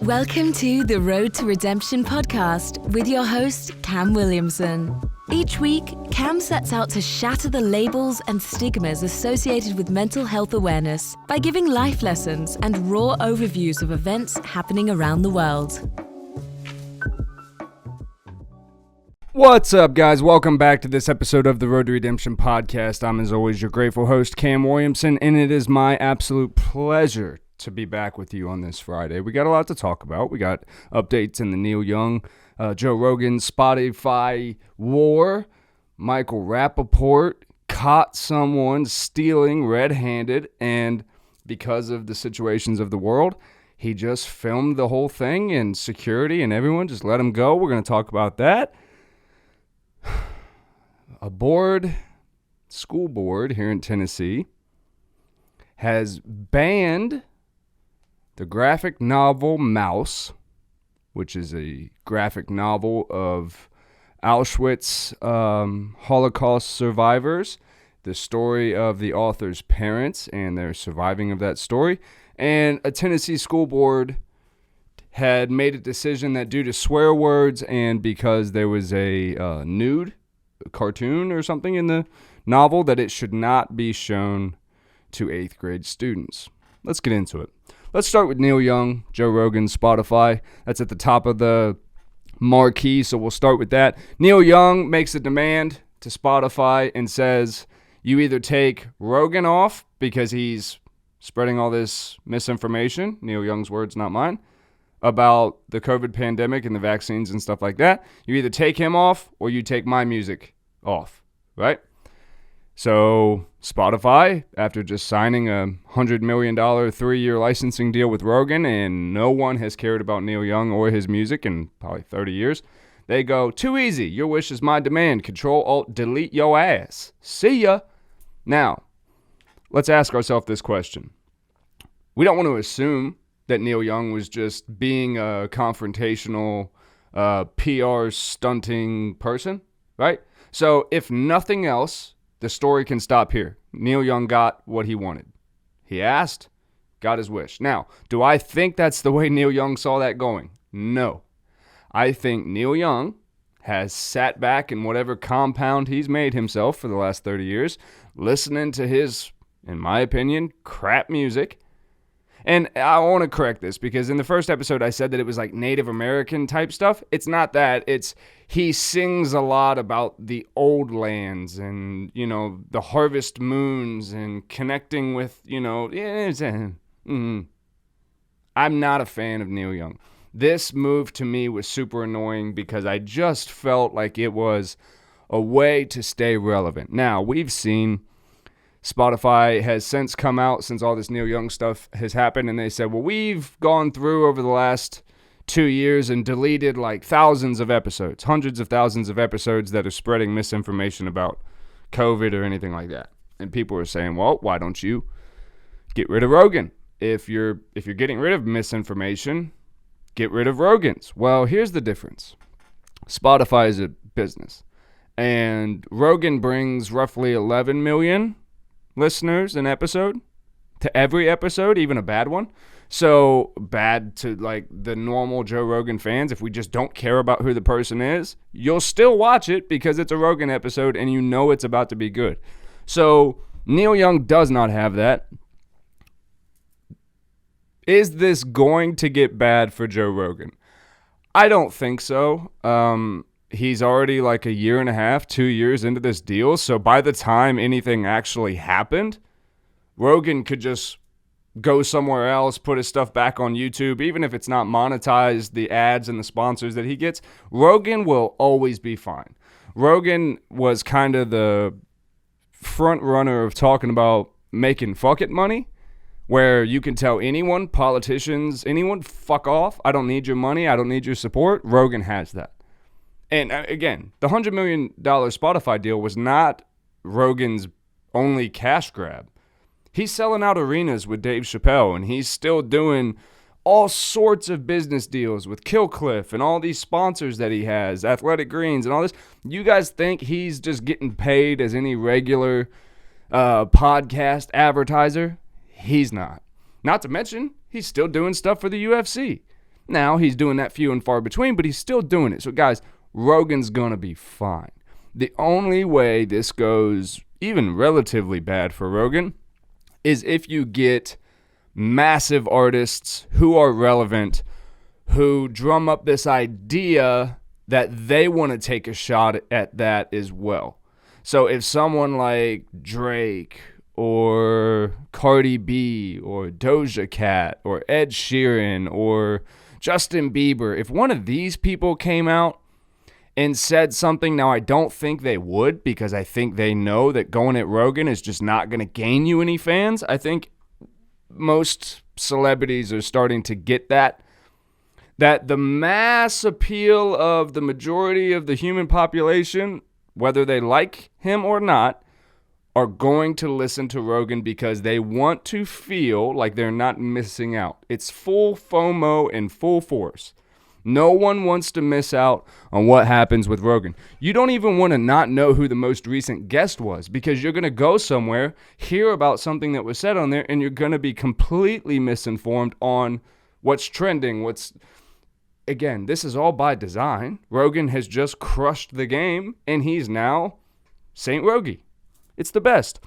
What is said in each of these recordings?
Welcome to the Road to Redemption podcast with your host, Cam Williamson. Each week, Cam sets out to shatter the labels and stigmas associated with mental health awareness by giving life lessons and raw overviews of events happening around the world. What's up, guys? Welcome back to this episode of the Road to Redemption podcast. I'm, as always, your grateful host, Cam Williamson, and it is my absolute pleasure to be back with you on this Friday. We got a lot to talk about. We got updates in the Neil Young, Joe Rogan, Spotify war. Michael Rapaport caught someone stealing red-handed, and because of the situations of the world, he just filmed the whole thing, and security and everyone just let him go. We're going to talk about that. A school board here in Tennessee has banned the graphic novel Mouse, which is a graphic novel of Auschwitz Holocaust survivors, the story of the author's parents and their surviving of that story. And a Tennessee school board had made a decision that due to swear words and because there was a nude cartoon or something in the novel, that it should not be shown to 8th grade students. Let's get into it. Let's start with Neil Young, Joe Rogan, Spotify. That's at the top of the marquee, so we'll start with that. Neil Young makes a demand to Spotify and says, you either take Rogan off because he's spreading all this misinformation, Neil Young's words, not mine, about the COVID pandemic and the vaccines and stuff like that. You either take him off or you take my music off, right? So Spotify, after just signing a $100 million 3-year licensing deal with Rogan, and no one has cared about Neil Young or his music in probably 30 years, they go, too easy. Your wish is my demand. Control-Alt-Delete your ass. See ya. Now, let's ask ourselves this question. We don't want to assume that Neil Young was just being a confrontational, PR stunting person, right? So if nothing else, the story can stop here. Neil Young got what he wanted. He asked, got his wish. Now, do I think that's the way Neil Young saw that going? No. I think Neil Young has sat back in whatever compound he's made himself for the last 30 years, listening to his, in my opinion, crap music. And I want to correct this because in the first episode I said that it was like Native American type stuff. It's not that. It's he sings a lot about the old lands and, you know, the harvest moons and connecting with, you know, I'm not a fan of Neil Young. This move to me was super annoying because I just felt like it was a way to stay relevant. Now, we've seen Spotify has since come out, since all this Neil Young stuff has happened, and they said, well, we've gone through over the last 2 years and deleted like thousands of episodes, hundreds of thousands of episodes that are spreading misinformation about COVID or anything like that. And people are saying, well, why don't you get rid of Rogan? If you're getting rid of misinformation, get rid of Rogan's. Well, here's the difference. Spotify is a business, and Rogan brings roughly 11 million listeners an episode to every episode, even a bad one. So bad to like the normal Joe Rogan fans. If we just don't care about who the person is, you'll still watch it because it's a Rogan episode and you know it's about to be good. So Neil Young does not have that. Is this going to get bad for Joe Rogan? I don't think so. He's already like a year and a half, 2 years into this deal. So by the time anything actually happened, Rogan could just go somewhere else, put his stuff back on YouTube. Even if it's not monetized, the ads and the sponsors that he gets, Rogan will always be fine. Rogan was kind of the front runner of talking about making fuck it money, where you can tell anyone, politicians, anyone, fuck off. I don't need your money. I don't need your support. Rogan has that. And again, the $100 million Spotify deal was not Rogan's only cash grab. He's selling out arenas with Dave Chappelle, and he's still doing all sorts of business deals with Killcliff and all these sponsors that he has, Athletic Greens and all this. You guys think he's just getting paid as any regular podcast advertiser? He's not. Not to mention, he's still doing stuff for the UFC. Now, he's doing that few and far between, but he's still doing it. So, guys, Rogan's going to be fine. The only way this goes even relatively bad for Rogan is if you get massive artists who are relevant, who drum up this idea that they want to take a shot at that as well. So if someone like Drake or Cardi B or Doja Cat or Ed Sheeran or Justin Bieber, if one of these people came out and said something, now I don't think they would, because I think they know that going at Rogan is just not going to gain you any fans. I think most celebrities are starting to get that the mass appeal of the majority of the human population, whether they like him or not, are going to listen to Rogan because they want to feel like they're not missing out. It's full FOMO in full force. No one wants to miss out on what happens with Rogan. You don't even want to not know who the most recent guest was, because you're going to go somewhere, hear about something that was said on there, and you're going to be completely misinformed on what's trending, Again, this is all by design. Rogan has just crushed the game, and he's now Saint Rogie. It's the best.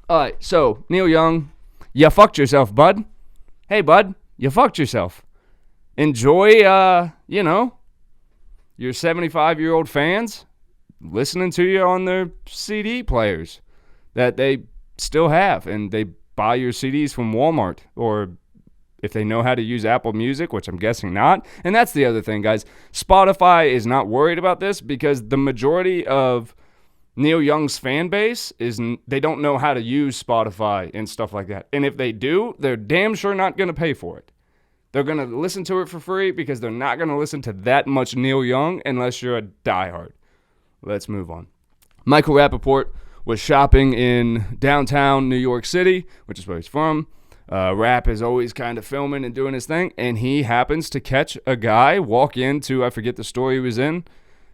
All right, so Neil Young, you fucked yourself, bud. Hey, bud, you fucked yourself. Enjoy, your 75-year-old fans listening to you on their CD players that they still have, and they buy your CDs from Walmart, or if they know how to use Apple Music, which I'm guessing not. And that's the other thing, guys. Spotify is not worried about this because the majority of Neil Young's fan base they don't know how to use Spotify and stuff like that. And if they do, they're damn sure not going to pay for it. They're going to listen to it for free because they're not going to listen to that much Neil Young unless you're a diehard. Let's move on. Michael Rapaport was shopping in downtown New York City, which is where he's from. Rap is always kind of filming and doing his thing, and he happens to catch a guy walk into, I forget the store he was in,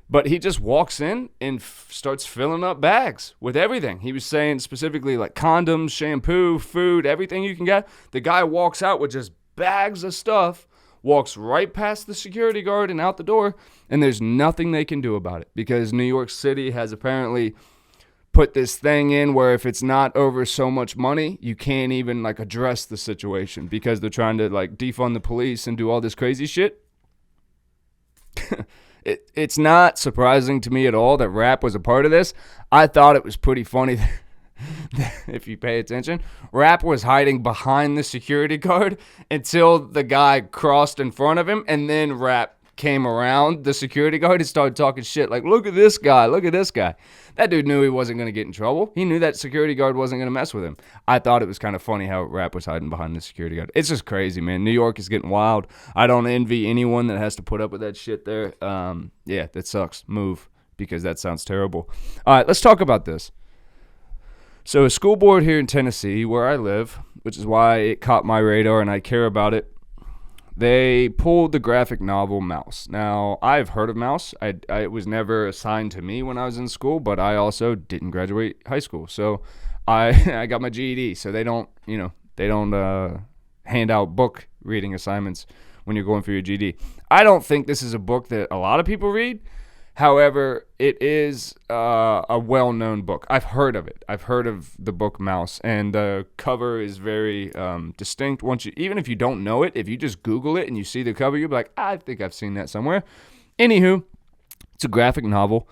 but he just walks in and starts filling up bags with everything. He was saying specifically like condoms, shampoo, food, everything you can get. The guy walks out with just bags of stuff, walks right past the security guard and out the door, and there's nothing they can do about it because New York City has apparently put this thing in where if it's not over so much money, you can't even like address the situation because they're trying to like defund the police and do all this crazy shit. It's not surprising to me at all that Rap was a part of this. I thought it was pretty funny that if you pay attention, Rap was hiding behind the security guard until the guy crossed in front of him, and then Rap came around the security guard and started talking shit like, look at this guy, look at this guy. That dude knew he wasn't going to get in trouble. He knew that security guard wasn't going to mess with him. I thought it was kind of funny how Rap was hiding behind the security guard. It's just crazy, man. New York is getting wild. I don't envy anyone that has to put up with that shit there. Yeah, that sucks. Move, because that sounds terrible. All right, let's talk about this. So a school board here in Tennessee, where I live, which is why it caught my radar and I care about it, they pulled the graphic novel Mouse. Now, I've heard of Mouse. It was never assigned to me when I was in school, but I also didn't graduate high school. So I got my GED. So they don't hand out book reading assignments when you're going for your GED. I don't think this is a book that a lot of people read. However, it is a well-known book. I've heard of it. I've heard of the book Mouse, and the cover is very distinct. Even if you don't know it, if you just Google it and you see the cover, you'll be like, I think I've seen that somewhere. Anywho, it's a graphic novel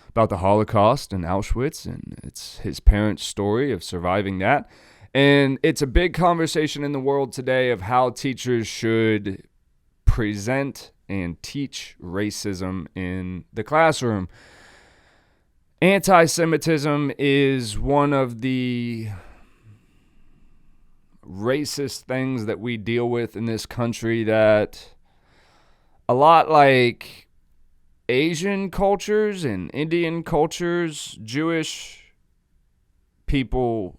about the Holocaust and Auschwitz, and it's his parents' story of surviving that. And it's a big conversation in the world today of how teachers should present and teach racism in the classroom. Anti-Semitism is one of the racist things that we deal with in this country that a lot like Asian cultures and Indian cultures, Jewish people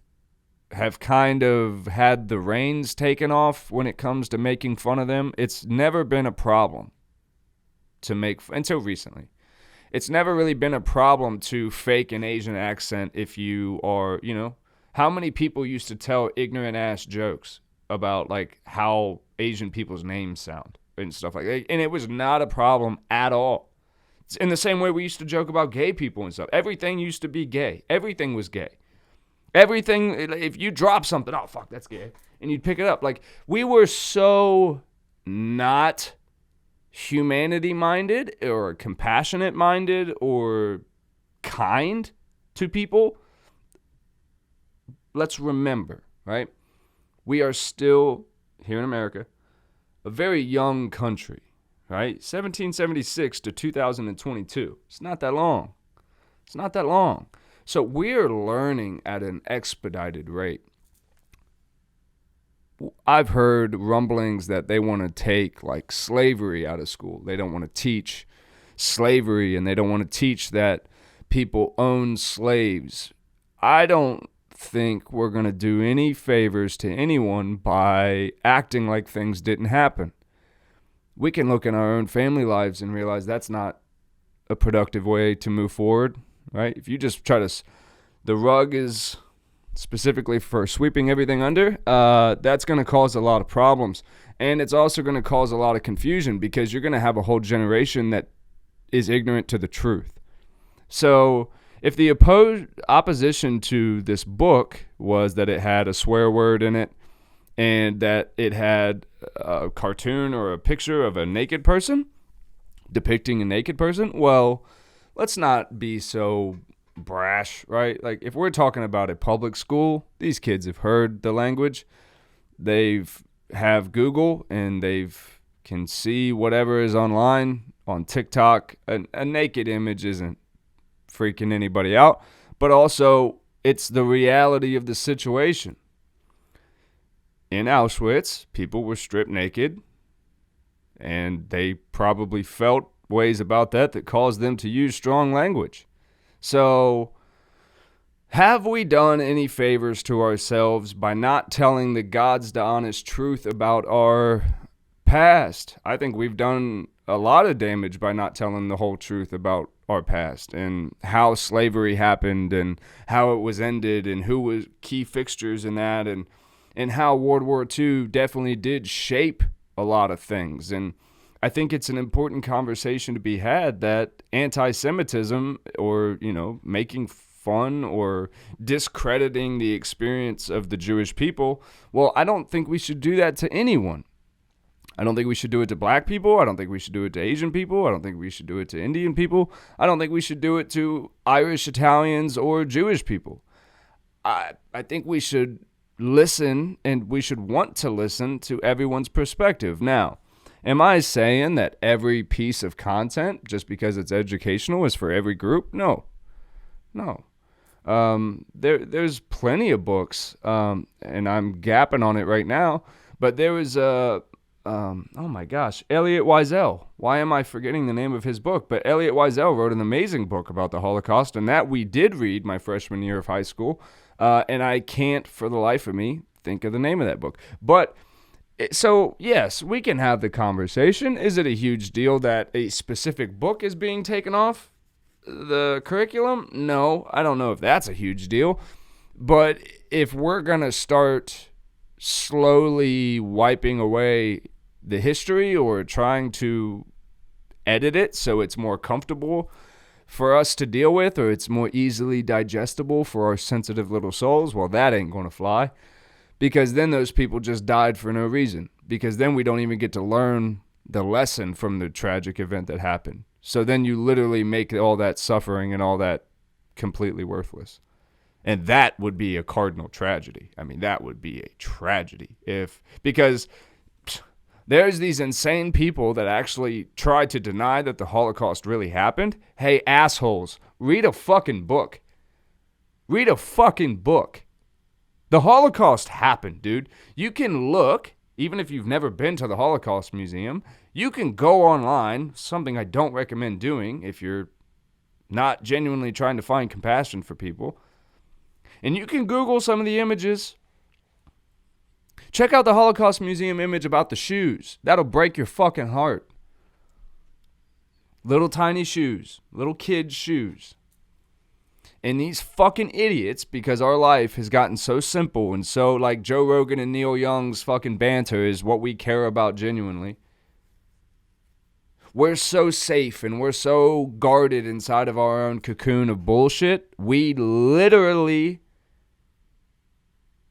have kind of had the reins taken off when it comes to making fun of them. It's never been a problem to make, until recently. It's never really been a problem to fake an Asian accent if you are, how many people used to tell ignorant ass jokes about like how Asian people's names sound and stuff like that. And it was not a problem at all. It's in the same way we used to joke about gay people and stuff. Everything used to be gay. Everything was gay. Everything, if you drop something, oh, fuck, that's gay. And you'd pick it up. Like, we were so not humanity-minded or compassionate-minded or kind to people. Let's remember, right? We are still, here in America, a very young country, right? 1776 to 2022. It's not that long. It's not that long. So we're learning at an expedited rate. I've heard rumblings that they want to take like slavery out of school. They don't want to teach slavery, and they don't want to teach that people own slaves. I don't think we're going to do any favors to anyone by acting like things didn't happen. We can look in our own family lives and realize that's not a productive way to move forward, right? If you just try to, the rug is specifically for sweeping everything under, that's going to cause a lot of problems. And it's also going to cause a lot of confusion because you're going to have a whole generation that is ignorant to the truth. So if the opposition to this book was that it had a swear word in it and that it had a cartoon or a picture of a naked person, depicting a naked person, well, let's not be so brash, right? Like, if we're talking about a public school, these kids have heard the language. They've have Google, and can see whatever is online on TikTok. A naked image isn't freaking anybody out, but also it's the reality of the situation. In Auschwitz, people were stripped naked, and they probably felt ways about that caused them to use strong language. So, have we done any favors to ourselves by not telling the God's honest truth about our past? I think we've done a lot of damage by not telling the whole truth about our past and how slavery happened and how it was ended and who was key fixtures in that, and how World War II definitely did shape a lot of things. And I think it's an important conversation to be had that anti-Semitism, or, making fun or discrediting the experience of the Jewish people, well, I don't think we should do that to anyone. I don't think we should do it to black people. I don't think we should do it to Asian people. I don't think we should do it to Indian people. I don't think we should do it to Irish, Italians, or Jewish people. I think we should listen, and we should want to listen to everyone's perspective. Now, am I saying that every piece of content, just because it's educational, is for every group? No. There's plenty of books, and I'm gapping on it right now, but there was oh my gosh, Elliot Wiesel. Why am I forgetting the name of his book? But Elliot Wiesel wrote an amazing book about the Holocaust, and that we did read my freshman year of high school, and I can't for the life of me think of the name of that book. But so, yes, we can have the conversation. Is it a huge deal that a specific book is being taken off the curriculum? No, I don't know if that's a huge deal. But if we're going to start slowly wiping away the history or trying to edit it so it's more comfortable for us to deal with, or it's more easily digestible for our sensitive little souls, well, that ain't going to fly. Because then those people just died for no reason. Because then we don't even get to learn the lesson from the tragic event that happened. So then you literally make all that suffering and all that completely worthless. And that would be a cardinal tragedy. I mean, that would be a tragedy. Because there's these insane people that actually try to deny that the Holocaust really happened. Hey, assholes, read a fucking book. Read a fucking book. The Holocaust happened, dude. You can look, even if you've never been to the Holocaust Museum, you can go online, something I don't recommend doing if you're not genuinely trying to find compassion for people, and you can Google some of the images. Check out the Holocaust Museum image about the shoes. That'll break your fucking heart. Little tiny shoes, little kids' shoes. And these fucking idiots, because our life has gotten so simple and so like Joe Rogan and Neil Young's fucking banter is what we care about genuinely. We're so safe and we're so guarded inside of our own cocoon of bullshit. We literally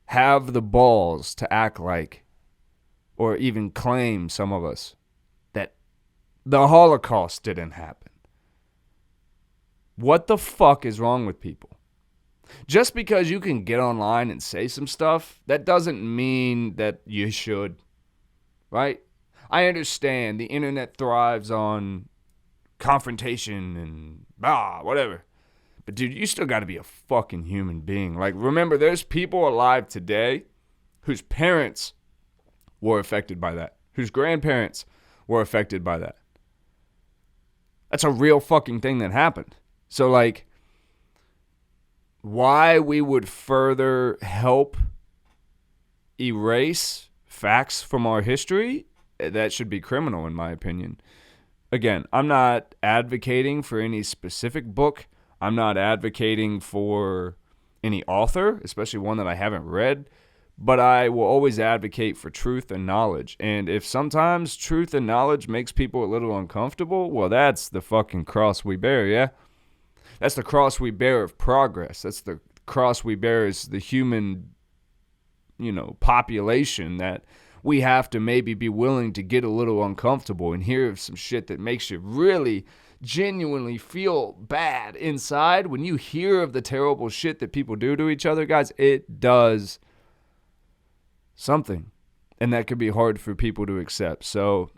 have the balls to act like, or even claim, some of us, that the Holocaust didn't happen. What the fuck is wrong with people? Just because you can get online and say some stuff, that doesn't mean that you should, right? I understand the internet thrives on confrontation and whatever. But dude, you still got to be a fucking human being. Like, remember, there's people alive today whose parents were affected by that, whose grandparents were affected by that. That's a real fucking thing that happened. So, like, why we would further help erase facts from our history, that should be criminal, in my opinion. Again, I'm not advocating for any specific book. I'm not advocating for any author, especially one that I haven't read. But I will always advocate for truth and knowledge. And if sometimes truth and knowledge makes people a little uncomfortable, well, that's the fucking cross we bear, yeah? That's the cross we bear of progress. That's the cross we bear as the human, population, that we have to maybe be willing to get a little uncomfortable and hear some shit that makes you really genuinely feel bad inside. When you hear of the terrible shit that people do to each other, guys, it does something. And that could be hard for people to accept. So,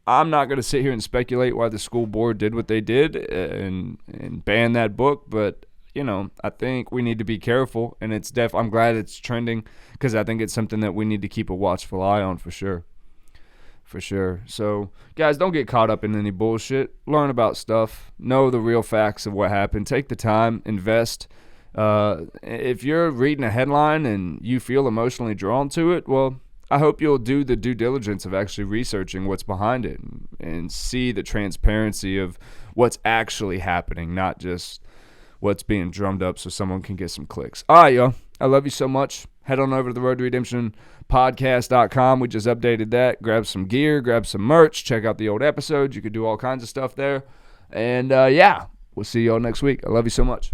I'm not going to sit here and speculate why the school board did what they did and ban that book, but I think we need to be careful, and I'm glad it's trending, because I think it's something that we need to keep a watchful eye on for sure. For sure. So, guys, don't get caught up in any bullshit. Learn about stuff. Know the real facts of what happened. Take the time. Invest. If you're reading a headline and you feel emotionally drawn to it, well, I hope you'll do the due diligence of actually researching what's behind it and see the transparency of what's actually happening, not just what's being drummed up so someone can get some clicks. All right, y'all. I love you so much. Head on over to the Road to Redemption podcast.com. We just updated that. Grab some gear, grab some merch, check out the old episodes. You could do all kinds of stuff there. And, we'll see y'all next week. I love you so much.